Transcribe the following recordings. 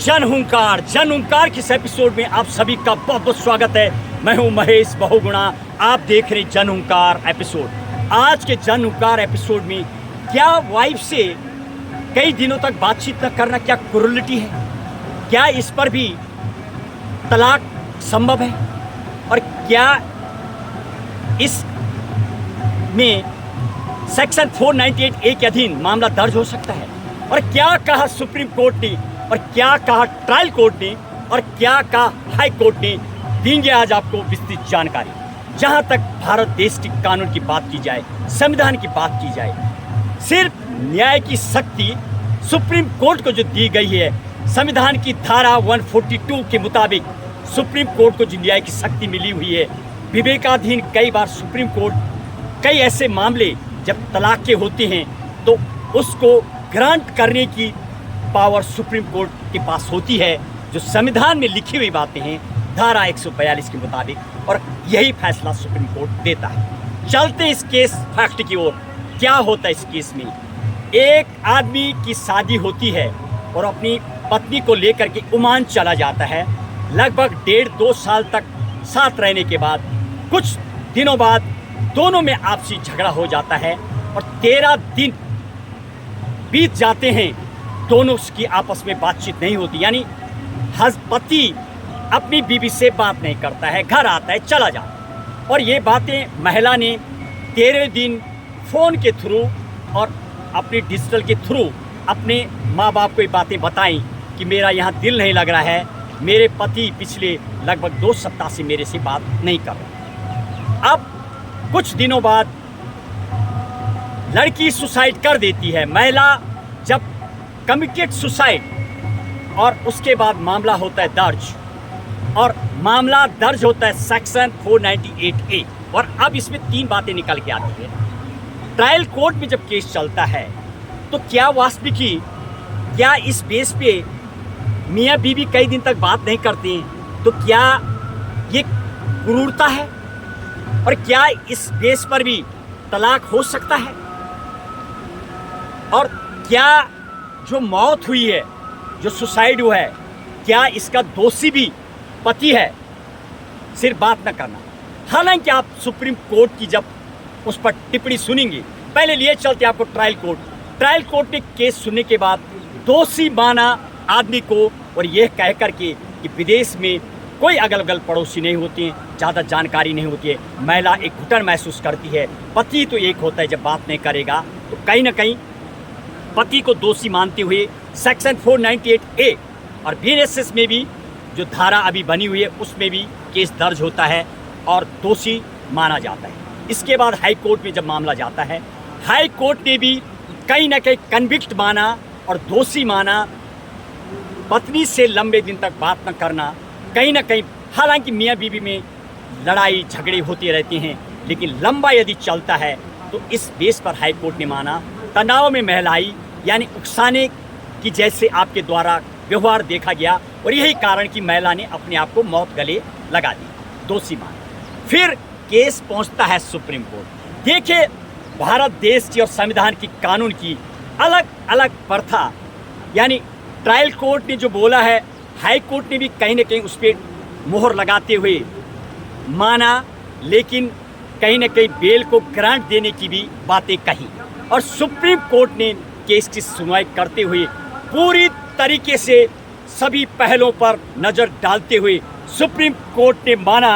जन हुंकार किस एपिसोड में आप सभी का बहुत बहुत स्वागत है। मैं हूं महेश बहुगुणा, आप देख रहे जन हुंकार एपिसोड। आज के जन हुंकार एपिसोड में क्या वाइफ से कई दिनों तक बातचीत न करना क्या क्रूरलिटी है? क्या इस पर भी तलाक संभव है? और क्या इस में सेक्शन 498A के अधीन मामला दर्ज हो सकता है? और क्या कहा सुप्रीम कोर्ट ने, और क्या कहा ट्रायल कोर्ट ने, और क्या कहा हाई कोर्ट ने, देंगे आज आपको विस्तृत जानकारी। जहां तक भारत देश के कानून की बात की जाए, संविधान की बात की जाए, सिर्फ न्याय की शक्ति सुप्रीम कोर्ट को जो दी गई है, संविधान की धारा 142 के मुताबिक सुप्रीम कोर्ट को जो न्याय की शक्ति मिली हुई है, विवेकाधीन कई बार सुप्रीम कोर्ट कई ऐसे मामले जब तलाक के होते हैं तो उसको ग्रांट करने की पावर सुप्रीम कोर्ट के पास होती है, जो संविधान में लिखी हुई बातें हैं धारा 142 के मुताबिक, और यही फैसला सुप्रीम कोर्ट देता है। चलते इस केस फैक्ट की ओर। क्या होता है इस केस में? एक आदमी की शादी होती है और अपनी पत्नी को लेकर के ओमान चला जाता है। लगभग 1.5-2 साल तक साथ रहने के बाद कुछ दिनों बाद दोनों में आपसी झगड़ा हो जाता है और 13 दिन बीत जाते हैं, दोनों की आपस में बातचीत नहीं होती। यानी पति अपनी बीवी से बात नहीं करता है, घर आता है, चला जाता है। और ये बातें महिला ने 13 दिन फ़ोन के थ्रू और अपने डिजिटल के थ्रू अपने माँ बाप को ये बातें बताई कि मेरा यहाँ दिल नहीं लग रहा है, मेरे पति पिछले लगभग 2 सप्ताह से मेरे से बात नहीं कर रहे। अब कुछ दिनों बाद लड़की सुसाइड कर देती है। महिला जब कमिटेड सुसाइड, और उसके बाद मामला होता है दर्ज, और मामला दर्ज होता है सेक्शन 498A। और अब इसमें 3 बातें निकल के आती है। ट्रायल कोर्ट में जब केस चलता है तो क्या वास्तविकी, क्या इस बेस पे मियाँ बीवी कई दिन तक बात नहीं करते हैं तो क्या ये क्रूरता है? और क्या इस बेस पर भी तलाक हो सकता है? और क्या जो मौत हुई है, जो सुसाइड हुआ है, क्या इसका दोषी भी पति है? सिर्फ बात न करना। हालांकि आप सुप्रीम कोर्ट की जब उस पर टिप्पणी सुनेंगे, पहले लिए चलते आपको ट्रायल कोर्ट। ट्रायल कोर्ट ने केस सुनने के बाद दोषी माना आदमी को, और यह कह कर के कि विदेश में कोई अगल बगल पड़ोसी नहीं होते हैं, ज़्यादा जानकारी नहीं होती है, महिला एक घुटन महसूस करती है। पति तो एक होता है, जब बात नहीं करेगा तो कहीं ना कहीं पति को दोषी मानते हुए सेक्शन 498A और BNSS में भी जो धारा अभी बनी हुई है उसमें भी केस दर्ज होता है और दोषी माना जाता है। इसके बाद हाई कोर्ट में जब मामला जाता है, हाई कोर्ट ने भी कहीं ना कहीं कन्विक्ट माना और दोषी माना पत्नी से लंबे दिन तक बात न करना। कहीं ना कहीं हालांकि मियाँ बीवी में लड़ाई झगड़े होते रहते हैं, लेकिन लंबा यदि चलता है तो इस बेस पर हाई कोर्ट ने माना तनाव में महलाई, यानी उकसाने की जैसे आपके द्वारा व्यवहार देखा गया, और यही कारण कि महिला ने अपने आप को मौत गले लगा दी, दोषी माना। फिर केस पहुंचता है सुप्रीम कोर्ट। देखिए, भारत देश की और संविधान की कानून की अलग अलग प्रथा, यानी ट्रायल कोर्ट ने जो बोला है, हाई कोर्ट ने भी कहीं ना कहीं उस पर मोहर लगाते हुए माना, लेकिन कहीं ना कहीं बेल को ग्रांट देने की भी बातें कही। और सुप्रीम कोर्ट ने केस की सुनवाई करते हुए पूरी तरीके से सभी पहलों पर नज़र डालते हुए सुप्रीम कोर्ट ने माना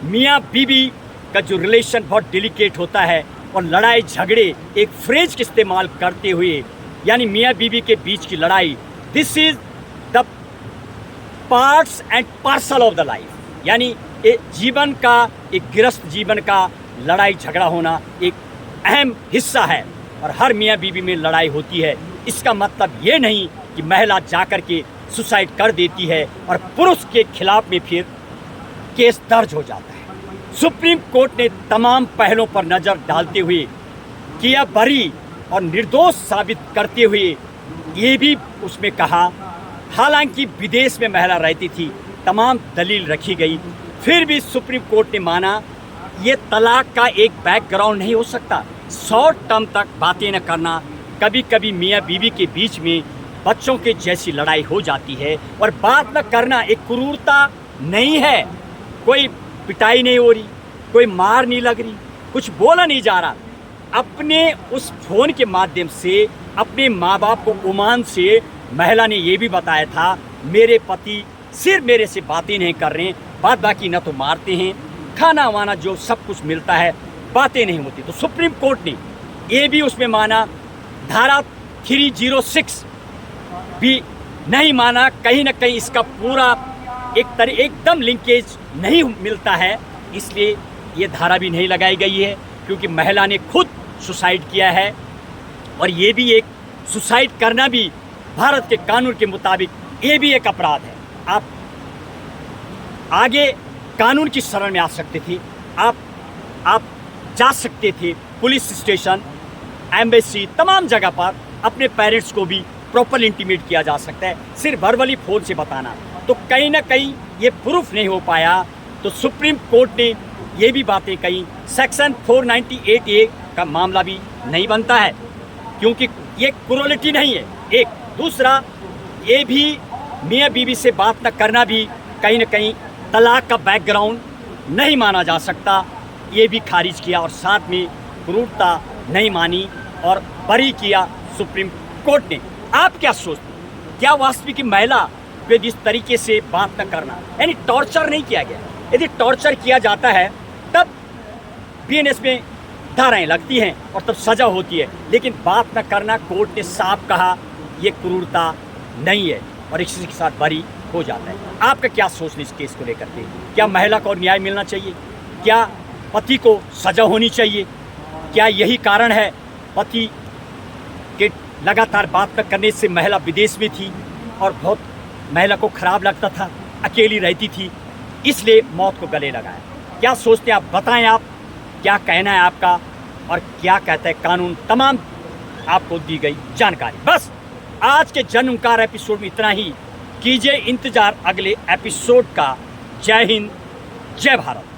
मियाँ बीवी का जो रिलेशन बहुत डेलिकेट होता है, और लड़ाई झगड़े एक फ्रेज का इस्तेमाल करते हुए, यानी मियाँ बीवी के बीच की लड़ाई, this is the parts and parcel of the life, यानी एक जीवन का, एक गृहस्थ जीवन का लड़ाई झगड़ा होना एक अहम हिस्सा है, और हर मियाँ बीवी में लड़ाई होती है। इसका मतलब ये नहीं कि महिला जाकर के सुसाइड कर देती है और पुरुष के खिलाफ में फिर केस दर्ज हो जाता है। सुप्रीम कोर्ट ने तमाम पहलों पर नज़र डालते हुए किया बरी और निर्दोष साबित करते हुए ये भी उसमें कहा, हालांकि विदेश में महिला रहती थी, तमाम दलील रखी गई, फिर भी सुप्रीम कोर्ट ने माना ये तलाक का एक बैकग्राउंड नहीं हो सकता। शॉर्ट टर्म तक बातें न करना, कभी कभी मियाँ बीवी के बीच में बच्चों के जैसी लड़ाई हो जाती है। और बात न करना एक क्रूरता नहीं है, कोई पिटाई नहीं हो रही, कोई मार नहीं लग रही, कुछ बोला नहीं जा रहा। अपने उस फोन के माध्यम से अपने माँ बाप को ओमान से महिला ने ये भी बताया था, मेरे पति सिर्फ मेरे से बातें नहीं कर रहे हैं, बात बाकी न तो मारते हैं, खाना वाना जो सब कुछ मिलता है, बातें नहीं होती। तो सुप्रीम कोर्ट ने ये भी उसमें माना, धारा 306 भी नहीं माना। कहीं ना कहीं इसका पूरा एकदम लिंकेज नहीं मिलता है, इसलिए ये धारा भी नहीं लगाई गई है, क्योंकि महिला ने खुद सुसाइड किया है। और ये भी एक सुसाइड करना भी भारत के कानून के मुताबिक ये भी एक अपराध है। आप आगे कानून की शरण में आ सकते थे, आप जा सकते थे पुलिस स्टेशन, एम्बेसी, तमाम जगह पर अपने पेरेंट्स को भी प्रॉपर इंटीमेट किया जा सकता है। सिर्फ वर्बली फोन से बताना तो कहीं ना कहीं ये प्रूफ नहीं हो पाया। तो सुप्रीम कोर्ट ने ये भी बातें कही, सेक्शन 498A का मामला भी नहीं बनता है, क्योंकि ये क्रूरलिटी नहीं है। एक दूसरा, ये भी मियाँ बीवी से बात न करना भी कहीं ना कहीं तलाक का बैकग्राउंड नहीं माना जा सकता, ये भी खारिज किया। और साथ में क्रूरता नहीं मानी और बरी किया सुप्रीम कोर्ट ने। आप क्या सोचते हैं, क्या वास्तविक महिला पे जिस तरीके से बात न करना, यानी टॉर्चर नहीं किया गया? यदि टॉर्चर किया जाता है तब BNS में धाराएं लगती हैं और तब सजा होती है, लेकिन बात न करना, कोर्ट ने साफ कहा, ये क्रूरता नहीं है और इसी के साथ बरी हो जाता है। आपका क्या सोचना इस केस को लेकर के? क्या महिला को न्याय मिलना चाहिए? क्या पति को सजा होनी चाहिए? क्या यही कारण है पति के लगातार बात न करने से महिला विदेश में थी और बहुत महिला को खराब लगता था, अकेली रहती थी, इसलिए मौत को गले लगाया? क्या सोचते हैं आप? बताएं, आप क्या कहना है आपका और क्या कहता है कानून? तमाम आपको दी गई जानकारी। बस आज के जन ओंकार एपिसोड में इतना ही। कीजिए इंतजार अगले एपिसोड का। जय हिंद, जय भारत।